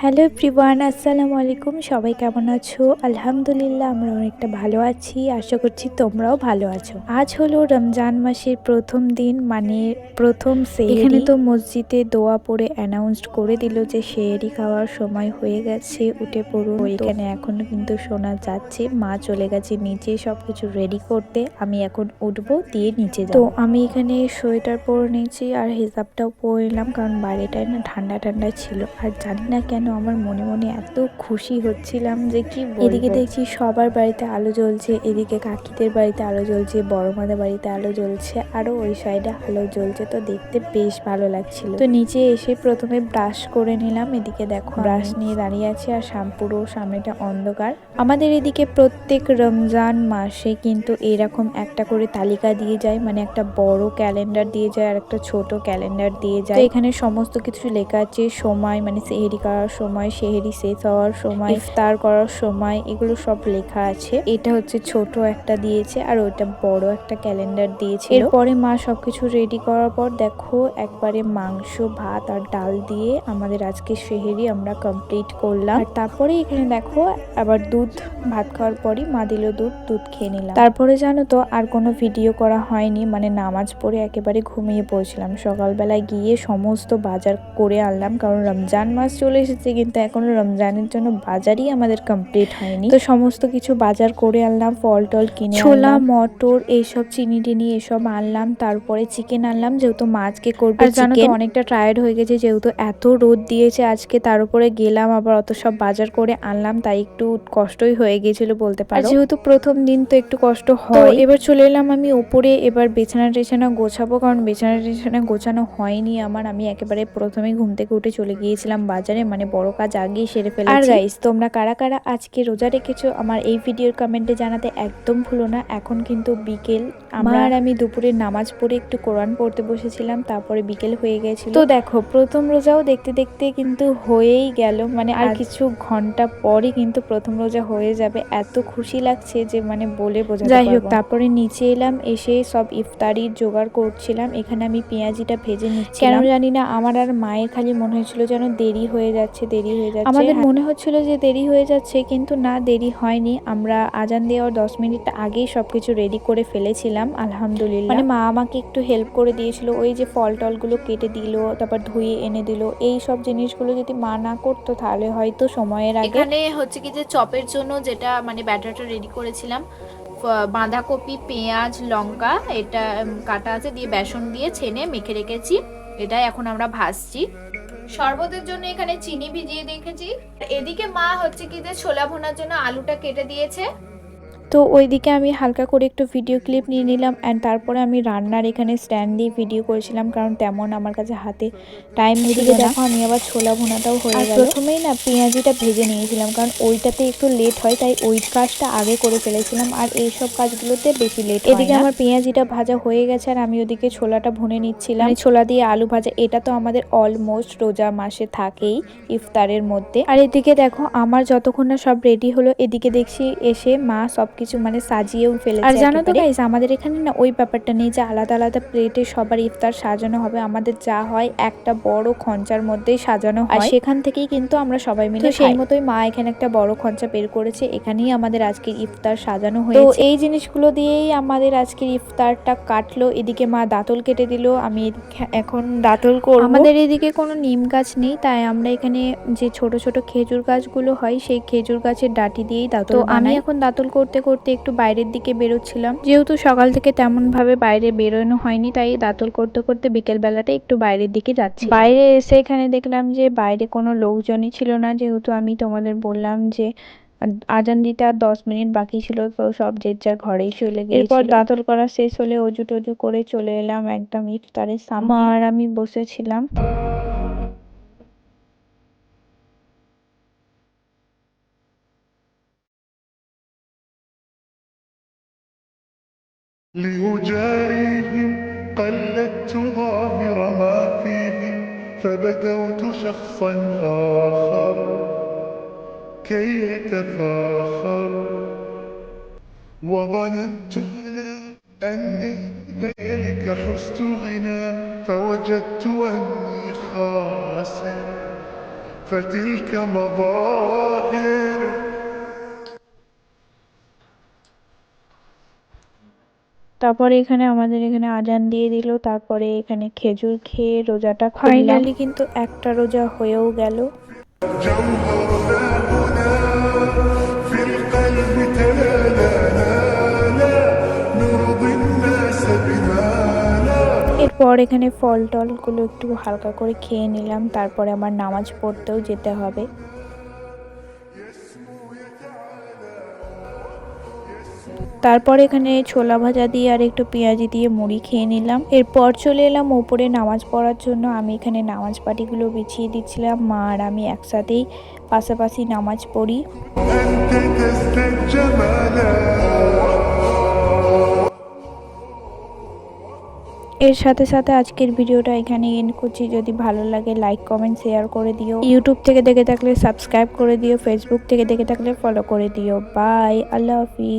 Hello everyone, আসসালামু আলাইকুম। সবাই কেমন আছো? আলহামদুলিল্লাহ আমরা অনেকটা ভালো আছি। আশা করছি তোমরাও ভালো আছো। আজ হলো রমজান মাসের প্রথম দিন, মানে প্রথম সেহরি। এখানে তো মসজিদে দোয়া পড়ে অ্যানাউন্সড করে দিল যে সেহরি খাওয়ার সময় হয়ে গেছে, উঠে পড়ুন। এখানে এখনো কিন্তু শোনা যাচ্ছে মা চলে গেছে নিচে সবকিছু রেডি করতে। আমি এখন উঠবো, দিয়ে নিচে যাবো। তো আমি এখানে সোয়েটার পরে নিয়েছি আর হিজাবটাও পরে নিলাম, কারণ বাইরেটায় না ঠান্ডা ঠান্ডা ছিল। আর জানি না কেন আমার মনে মনে এত খুশি হচ্ছিলাম যে কি বলবো। এদিকে দেখছি সবার বাড়িতে আলো জ্বলছে, এদিকে কাকিদের বাড়িতে আলো জ্বলছে, বড় মাদের বাড়িতে আলো জ্বলছে, আরো ওই সাইডে আলো জ্বলছে। তো দেখতে বেশ ভালো লাগছিল। তো নিচে এসে প্রথমে ব্রাশ করে নিলাম। এদিকে দেখো ব্রাশ নিয়ে দাঁড়িয়ে আছে আর পুরো সামনেটা অন্ধকার। আমাদের এদিকে প্রত্যেক রমজান মাসে কিন্তু এরকম একটা করে তালিকা দিয়ে যায়, মানে একটা বড় ক্যালেন্ডার দিয়ে যায় আর একটা ছোট ক্যালেন্ডার দিয়ে যায়। এখানে সমস্ত কিছু লেখা আছে, সময় মানে সেহরি করার সময়, সেহরি শেষ হওয়ার সময়, ইফতার করার সময়, এগুলো সব লেখা আছে। এটা হচ্ছে ছোট একটা দিয়েছে আর ওইটা বড় একটা ক্যালেন্ডার দিয়েছে। এরপরে মা সবকিছু রেডি করার পর দেখো একবারে মাংস, ভাত আর ডাল দিয়ে আমাদের আজকে সেহরি আমরা কমপ্লিট করলাম। আর তারপরে এখানে দেখো আবার দুধ, ভাত খাওয়ার পরই মা দিল দুধ খেয়ে নিলাম। তারপরে জানো তো আর কোনো ভিডিও করা হয়নি, মানে নামাজ পড়ে একেবারে ঘুমিয়ে পড়ছিলাম। সকালবেলায় গিয়ে সমস্ত বাজার করে আনলাম, কারণ রমজান মাস চলে এসেছে কিন্তু এখনো রমজানের জন্য বাজারই আমাদের কমপ্লিট হয়নি। তো সমস্ত কিছু বাজার করে আনলাম, ফল টল কিনে, ছোলা মটর এইসব, চিনি টিনি এসব আনলাম। তারপরে চিকেন আনলাম, যেহেতু মাছকে করবে। আর জানো তো অনেকটা টায়ার্ড হয়ে গেছে, যেহেতু এত রোদ দিয়েছে আজকে, তার উপরে গেলাম আবার অত সব বাজার করে আনলাম, তাই একটু কষ্টই হয়ে গিয়েছিল বলতে পারো। যেহেতু প্রথম দিন তো একটু কষ্ট হয়। এবার চলে এলাম আমি উপরে, এবার বিছানা টিছানা গোছাবো, কারণ বিছানা টিছানা গোছানো হয়নি আমার। আমি একেবারে প্রথমেই ঘুম থেকে উঠে চলে গিয়েছিলাম বাজারে, মানে বড় কাজ আগেই সেরে ফেলেছি। আর গাইস, তোমরা কারা কারা আজকে রোজা রেখেছো আমার এই ভিডিওর কমেন্টে জানাতে একদম ভুলো না। এখন কিন্তু বিকেল, আমরা আর আমি দুপুরে নামাজ পড়ে একটু কোরআন পড়তে বসেছিলাম, তারপরে বিকেল হয়ে গেছিল। তো দেখো প্রথম রোজাও দেখতে দেখতে কিন্তু হয়েই গেল, মানে আর কিছু ঘন্টা পরই কিন্তু প্রথম রোজা হয়ে যাবে। এত খুশি লাগছে যে মানে বলে বোঝাতে পারবো না। যাই হোক, তারপরে নিচে এলাম, এসে সব ইফতারির জোগাড় করছিলাম। এখানে আমি পেঁয়াজিটা ভেজে নিচ্ছি, কেন জানি না আমার আর মায়ের খালি মনে হয়েছিল যেন দেরি হয়ে যাচ্ছে, দেরি হয়ে যাচ্ছে। আমাদের মনে হচ্ছিল যে দেরি হয়ে যাচ্ছে, কিন্তু না, দেরি হয়নি। আমরা আজান দেওয়ার 10 মিনিট আগেই সবকিছু রেডি করে ফেলেছিলাম আলহামদুলিল্লাহ। মানে মা আমাকে একটু হেল্প করে দিয়েছিল, ওই যে ফল টলগুলো কেটে দিল, তারপর ধুয়ে এনে দিল। এই সব জিনিসগুলো যদি মা না করতো তাহলে হয়তো সময়ের আগে। এখানে হচ্ছে কি যে চপের জন্য যেটা মানে ব্যাটারটা রেডি করেছিলাম, বাঁধাকপি, পেঁয়াজ, লঙ্কা এটা কাটা আছে, দিয়ে বেসন দিয়ে ছেনে মেখে রেখেছি। এটা এখন আমরা ভাজছি। শরবতের জন্য এখানে চিনি ভিজিয়ে রেখেছি। এদিকে মা হচ্ছে কি যে ছোলা ভুনার জন্য আলুটা কেটে দিয়েছে। তো ওইদিকে আমি হালকা করে একটু ভিডিও ক্লিপ নিয়ে নিলাম, অ্যান্ড তারপরে আমি রান্নার এখানে স্ট্যান্ড দিয়ে ভিডিও করেছিলাম, কারণ তেমন আমার কাছে হাতে টাইম ছিল না। দেখো আমি আবার ছোলা ভুনাটাও হয়ে গেল। প্রথমেই না পেঁয়াজিটা ভেজে নিয়েছিলাম, কারণ ওইটাতে একটু লেট হয়, তাই ওই কাজটা আগে করে ফেলেছিলাম। আর এই সব কাজগুলোতে বেশি লেট হয় না। এদিকে আমার পেঁয়াজিটা ভাজা হয়ে গেছে আর আমি ওদিকে ছোলাটা ভুনে নিচ্ছিলাম। ছোলা দিয়ে আলু ভাজা, এটা তো আমাদের অলমোস্ট রোজা মাসে থাকেই ইফতারের মধ্যে। আর এদিকে দেখো আমার যতক্ষণ না সব রেডি হলো, এদিকে দেখছি এসে মা সবকিছু মানে সাজিয়েও ফেলেছে। আর জানো তো গাইস, আমাদের এখানে না ওই ব্যাপারটা নেই যে আলাদা আলাদা প্লেটে সবার ইফতার সাজানো হবে। আমাদের যা হয় একটা বড় খঞ্চার মধ্যেই সাজানো হয়, আর সেখান থেকেই কিন্তু আমরা সবাই মিলে সেই মতোই মা এখানে একটা বড় খঞ্চা বের করেছে, এখানেই আমাদের আজকের ইফতার সাজানো হয়েছে। তো এই জিনিসগুলো দিয়েই আমাদের আজকের ইফতারটা কাটলো। এদিকে মা দাঁতল কেটে দিল, আমি এখন দাঁতল করব। আমাদের এদিকে কোনো নিম গাছ নেই, তাই আমরা এখানে যে ছোট ছোট খেজুর গাছগুলো হয় সেই খেজুর গাছের ডাঁটি দিয়েই দাঁতল বানাই। তো আমি এখন দাঁতল করতে করতে একটু বাইরের দিকে বেরোচ্ছিলাম, যেহেতু সকাল থেকে তেমন ভাবে বাইরে বেরোনো হয়নি, তাই দাঁতল করতে করতে বিকেল বেলাটা একটু বাইরের দিকে যাচ্ছি। বাইরে এসে এখানে দেখলাম যে বাইরে কোনো লোকজনই ছিল না, যেহেতু আমি তোমাদের বললাম যে আজান দিতে আর 10 মিনিট বাকি ছিল, তো সব যে যার ঘরেই চলে গিয়েছিল। এরপর দাঁতল করা শেষ হলে অজু টজু করে চলে এলাম একদম ইফতারের সামনে, আর আমি বসেছিলাম। لأجاريهم قلدت ظاهر ما فيهم فبدوت شخصا آخر كي يتفاخر وظننت أني بذلك حزت غنى فوجدت أني خاسر فتلك مظاهر তারপরে এখানে আমাদের এখানে আজান দিয়ে দিল, তারপরে এখানে খেজুর খেয়ে রোজাটা ফাইনালি কিন্তু একটা রোজা হয়েও গেল। جوهرنا هنا في القلب تلالا لا نرضي الناس بما لا এরপর এখানে ফল টলগুলো একটু হালকা করে খেয়ে নিলাম, তারপরে আমার নামাজ পড়তেও যেতে হবে। তারপর এখানে ছোলা ভাজা দিয়ে আর একটু পেঁয়াজি দিয়ে মুড়ি খেয়ে নিলাম। এরপর চলে এলাম ওপরে নামাজ পড়ার জন্য। আমি এখানে নামাজ পাটিগুলো বিছিয়ে দিচ্ছিলাম, মা আর আমি একসাথেই পাশাপাশি নামাজ পড়ি। أنت تزداد جمالا এর সাথে সাথে আজকের ভিডিওটা এখানে এন্ড করছি। যদি ভালো লাগে লাইক কমেন্ট শেয়ার করে দিও। ইউটিউব থেকে দেখে থাকলে সাবস্ক্রাইব করে দিও, ফেসবুক থেকে দেখে থাকলে ফলো করে দিও। বাই, আল্লাহ হাফিজ।